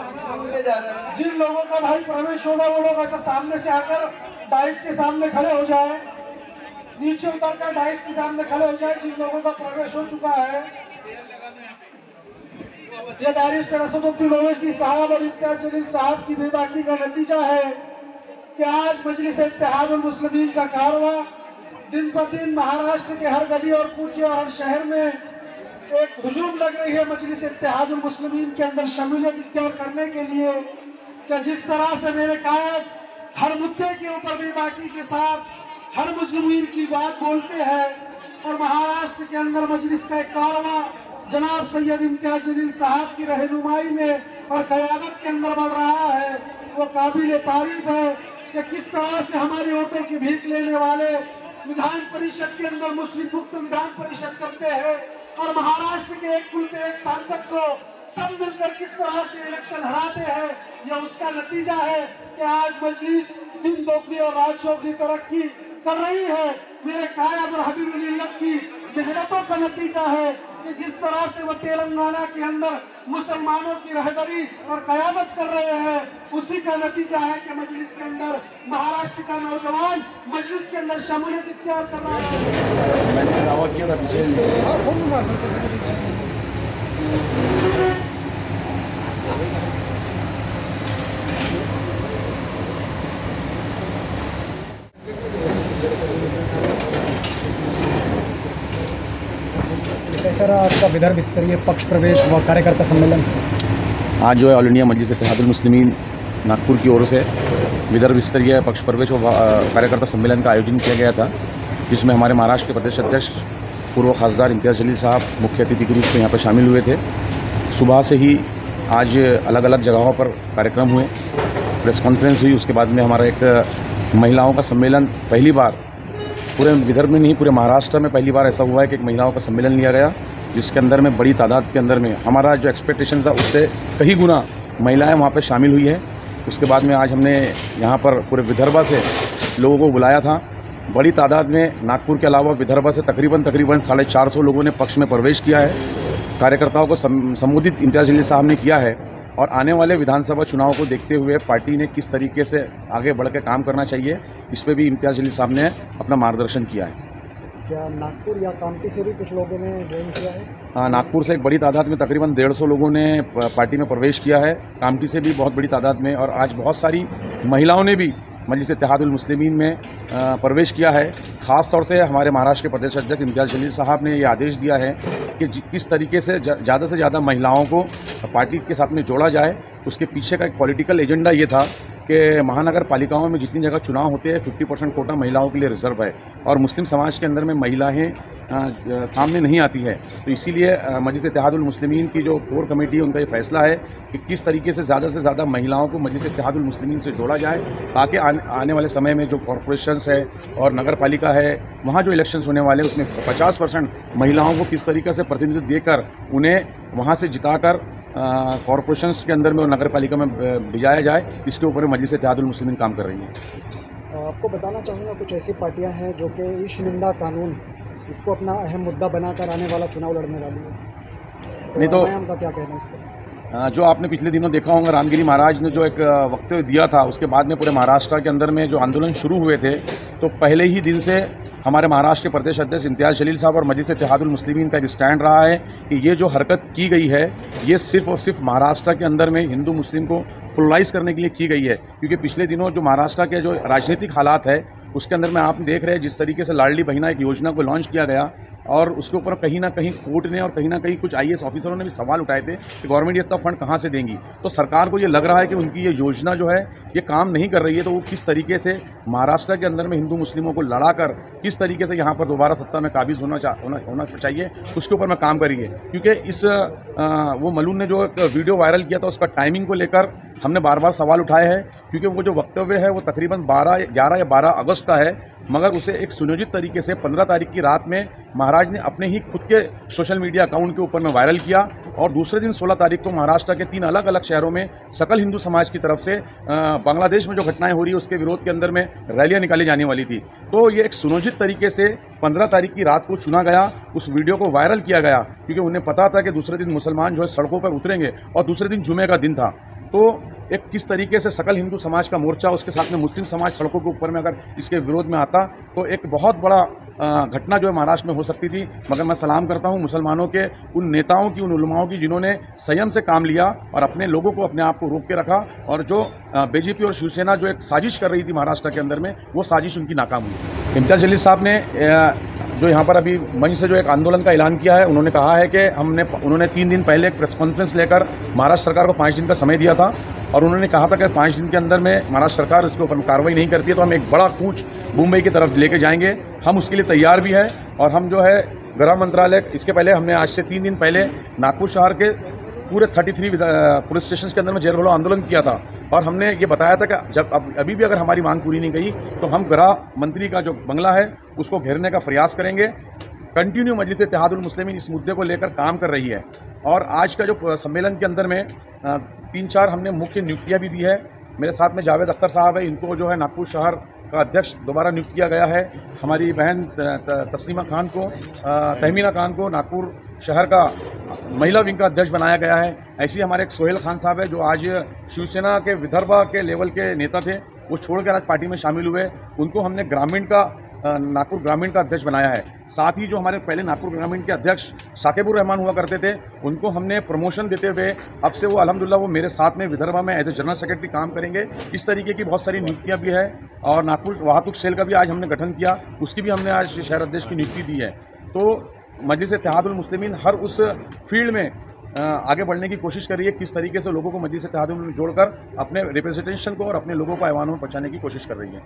जिन लोगों का भाई प्रवेश होगा वो लोग अच्छा सामने से आकर डाइस के सामने खड़े हो जाए, नीचे उतरकर डाइस के सामने खड़े हो जाए जिन लोगों का प्रवेश हो चुका है। ये बैरिस्टर असदुद्दीन ओवैसी साहब और इम्तियाज जलील साहब की बेबाकी का नतीजा है कि आज मजलिस इत्तेहादुल मुस्लिमीन का कारवा दिन पर दिन महाराष्ट्र के हर गली और कूचे और हर शहर में एक हुजूम लग रही है मजलिस इत्तेहादुल मुस्लिमीन के अंदर शमूलियत इख्तियार करने के लिए कि जिस तरह से मेरे कायद हर मुद्दे के ऊपर बेबाकी के साथ हर मुस्लिमीन की बात बोलते हैं और महाराष्ट्र के अंदर मजलिस का एक कारवा जनाब सैयद इम्तियाज जलील साहब की रहनुमाई में और क़यादत के अंदर बढ़ रहा है, वो काबिल तारीफ है कि किस तरह से हमारे वोटों की भीख लेने वाले विधान परिषद के अंदर मुस्लिम मुक्त विधान परिषद करते हैं और महाराष्ट्र के एक कुल के एक सांसद को सब मिलकर किस तरह से इलेक्शन हराते हैं। यह उसका नतीजा है कि आज मजलिस दिन दोगुनी और रात चौगुनी तरक्की कर रही है। मेरे कायद और हबीबुल मिल्लत की मेहनतों का नतीजा है कि जिस तरह से वो तेलंगाना के अंदर मुसलमानों की रहबरी और क़यादत कर रहे हैं, उसी का नतीजा है कि मजलिस के अंदर महाराष्ट्र का नौजवान मजलिस के अंदर शमूलियत इख्तियार कर रहा है। कैसा रहा आज का विदर्भ स्तरीय पक्ष प्रवेश व कार्यकर्ता सम्मेलन? आज जो है ऑल इंडिया मजलिस इत्तेहादुल मुस्लिमीन नागपुर की ओर से विदर्भ स्तरीय पक्ष प्रवेश व कार्यकर्ता सम्मेलन का आयोजन किया गया था, जिसमें हमारे महाराष्ट्र के प्रदेश अध्यक्ष पूर्व खासदार इम्तियाज जलील साहब मुख्य अतिथि के रूप में यहाँ पर शामिल हुए थे। सुबह से ही आज अलग अलग जगहों पर कार्यक्रम हुए, प्रेस कॉन्फ्रेंस हुई, उसके बाद में हमारा एक महिलाओं का सम्मेलन पहली बार पूरे विदर्भ में नहीं पूरे महाराष्ट्र में पहली बार ऐसा हुआ है कि एक महिलाओं का सम्मेलन लिया गया, जिसके अंदर में बड़ी तादाद के अंदर में हमारा जो एक्सपेक्टेशन था उससे कई गुना महिलाएं वहाँ पे शामिल हुई है। उसके बाद में आज हमने यहाँ पर पूरे विदर्भ से लोगों को बुलाया था। बड़ी तादाद में नागपुर के अलावा विदर्भ से तकरीबन 450 लोगों ने पक्ष में प्रवेश किया है। कार्यकर्ताओं को संबोधित इम्तियाज जलील साहब ने किया है और आने वाले विधानसभा चुनाव को देखते हुए पार्टी ने किस तरीके से आगे बढ़ के काम करना चाहिए, इस पर भी इम्तियाज जलील साहब ने अपना मार्गदर्शन किया है। क्या नागपुर या कामठी से भी कुछ लोगों ने ज्वाइन किया है? हाँ, नागपुर से एक बड़ी तादाद में तकरीबन 150 लोगों ने पार्टी में प्रवेश किया है। कामठी से भी बहुत बड़ी तादाद में, और आज बहुत सारी महिलाओं ने भी मजलिस इत्तेहादुल मुस्लिमीन में प्रवेश किया है। ख़ास तौर से हमारे महाराष्ट्र के प्रदेश अध्यक्ष इम्तियाज जलील साहब ने ये आदेश दिया है कि किस तरीके से ज़्यादा से ज़्यादा महिलाओं को पार्टी के साथ में जोड़ा जाए। उसके पीछे का एक पॉलिटिकल एजेंडा ये था कि महानगर पालिकाओं में जितनी जगह चुनाव होते हैं 50% कोटा महिलाओं के लिए रिजर्व है और मुस्लिम समाज के अंदर में महिलाएं सामने नहीं आती है। तो इसीलिए मजलिस इत्तेहादुल मुस्लिमीन की जो कोर कमेटी है उनका ये फैसला है कि किस तरीके से ज़्यादा महिलाओं को मजलिस इत्तेहादुल मुस्लिमीन से जोड़ा जाए, ताकि आने वाले समय में जो कॉरपोरेशंस है और नगर पालिका है वहाँ जो इलेक्शंस होने वाले हैं उसमें 50% महिलाओं को किस तरीके से प्रतिनिधित्व देकर उन्हें वहाँ से जिताकर कॉरपोरेशंस के अंदर में और नगर पालिका में भिजाया जाए। इसके ऊपर मजलिस इत्तेहादुल मुस्लिमीन काम कर रही है। आपको बताना चाहूँगा कुछ ऐसी पार्टियां हैं जो कि ईश निंदा कानून इसको अपना अहम मुद्दा बनाकर आने वाला चुनाव लड़ने वाली है, नहीं तो उनका क्या कहना है इस पर? जो आपने पिछले दिनों देखा होगा, रामगिरी महाराज ने जो एक वक्तव्य दिया था, उसके बाद में पूरे महाराष्ट्र के अंदर में जो आंदोलन शुरू हुए थे, तो पहले ही दिन से हमारे महाराष्ट्र के प्रदेश अध्यक्ष इम्तियाज जलील साहब और मजलिस इत्तेहादुल मुस्लिमीन का एक स्टैंड रहा है कि ये जो हरकत की गई है ये सिर्फ और सिर्फ महाराष्ट्र के अंदर में हिंदू मुस्लिम को पोलराइज करने के लिए की गई है। क्योंकि पिछले दिनों जो महाराष्ट्र के जो राजनीतिक हालात है उसके अंदर में आप देख रहे हैं जिस तरीके से लाडली बहिना एक योजना को लॉन्च किया गया और उसके ऊपर कहीं ना कहीं कोर्ट ने और कहीं ना कहीं कुछ IAS ऑफिसरों ने भी सवाल उठाए थे कि गवर्नमेंट ये इतना फंड कहाँ से देंगी। तो सरकार को ये लग रहा है कि उनकी ये योजना जो है ये काम नहीं कर रही है, तो वो किस तरीके से महाराष्ट्र के अंदर में हिंदू मुस्लिमों को लड़ाकर किस तरीके से यहाँ पर दोबारा सत्ता में काबिज होना चाहिए उसके ऊपर मैं काम करेंगे। क्योंकि इस वो मलून ने जो एक वीडियो वायरल किया था उसका टाइमिंग को लेकर हमने बार बार सवाल उठाए हैं, क्योंकि वो जो वक्तव्य है वो तकरीबन 11 या 12 अगस्त का है, मगर उसे एक सुनियोजित तरीके से 15 तारीख की रात में महाराज ने अपने ही खुद के सोशल मीडिया अकाउंट के ऊपर में वायरल किया और दूसरे दिन 16 तारीख को महाराष्ट्र के 3 अलग अलग शहरों में सकल हिंदू समाज की तरफ से बांग्लादेश में जो घटनाएं हो रही है उसके विरोध के अंदर में रैलियां निकाली जाने वाली थी। तो ये एक सुनियोजित तरीके से 15 तारीख की रात को चुना गया, उस वीडियो को वायरल किया गया, क्योंकि उन्हें पता था कि दूसरे दिन मुसलमान जो है सड़कों पर उतरेंगे और दूसरे दिन जुमे का दिन था। तो एक किस तरीके से सकल हिंदू समाज का मोर्चा, उसके साथ में मुस्लिम समाज सड़कों के ऊपर में अगर इसके विरोध में आता तो एक बहुत बड़ा घटना जो है महाराष्ट्र में हो सकती थी। मगर मैं सलाम करता हूं मुसलमानों के उन नेताओं की, उन उलमाओं की, जिन्होंने संयम से काम लिया और अपने लोगों को अपने आप को रोक के रखा, और जो बीजेपी और शिवसेना जो एक साजिश कर रही थी महाराष्ट्र के अंदर में, वो साजिश उनकी नाकाम हुई। इम्तियाज़ जलील साहब ने जो यहाँ पर अभी मंच से जो एक आंदोलन का ऐलान किया है, उन्होंने कहा है कि उन्होंने 3 दिन पहले एक प्रेस कॉन्फ्रेंस लेकर महाराष्ट्र सरकार को 5 दिन का समय दिया था, और उन्होंने कहा था कि 5 दिन के अंदर में महाराष्ट्र सरकार उसके ऊपर कार्रवाई नहीं करती है तो हम एक बड़ा कूच मुंबई की तरफ लेके जाएंगे। हम उसके लिए तैयार भी है, और हम जो है गृह मंत्रालय, इसके पहले हमने आज से 3 दिन पहले नागपुर शहर के पूरे 33 पुलिस स्टेशन के अंदर में जेल भरो आंदोलन किया था, और हमने ये बताया था कि जब अभी भी अगर हमारी मांग पूरी नहीं गई तो हम गृह मंत्री का जो बंगला है उसको घेरने का प्रयास करेंगे। कंटिन्यू मजलिस इत्तेहादुल मुस्लिमीन इस मुद्दे को लेकर काम कर रही है, और आज का जो सम्मेलन के अंदर में 3-4 हमने मुख्य नियुक्तियां भी दी है। मेरे साथ में जावेद अख्तर साहब है, इनको जो है नागपुर शहर का अध्यक्ष दोबारा नियुक्त किया गया है। हमारी बहन तस्लीमा खान को, तहमीना खान को नागपुर शहर का महिला विंग का अध्यक्ष बनाया गया है। ऐसे ही हमारे एक सोहेल खान साहब है, जो आज शिवसेना के विदर्भा के लेवल के नेता थे, वो छोड़कर आज पार्टी में शामिल हुए, उनको हमने नागपुर ग्रामीण का अध्यक्ष बनाया है। साथ ही जो हमारे पहले नागपुर ग्रामीण के अध्यक्ष साकिबुर रहमान हुआ करते थे, उनको हमने प्रमोशन देते हुए अब से वो अल्हम्दुलिल्लाह वो मेरे साथ में विदर्भा में एज ए जनरल सेक्रेटरी काम करेंगे। इस तरीके की बहुत सारी नियुक्तियां भी है, और नागपुर वाहतुक सेल का भी आज हमने गठन किया, उसकी भी हमने आज शहर अध्यक्ष की नियुक्ति दी है। तो मजलिस इत्तेहादुल मुस्लिमीन हर उस फील्ड में आगे बढ़ने की कोशिश कर रही है, किस तरीके से लोगों को मजलिस इत्तेहादुल में जोड़कर अपने रिप्रेजेंटेशन को और अपने लोगों को ऐवानों में पहुँचाने की कोशिश कर रही है।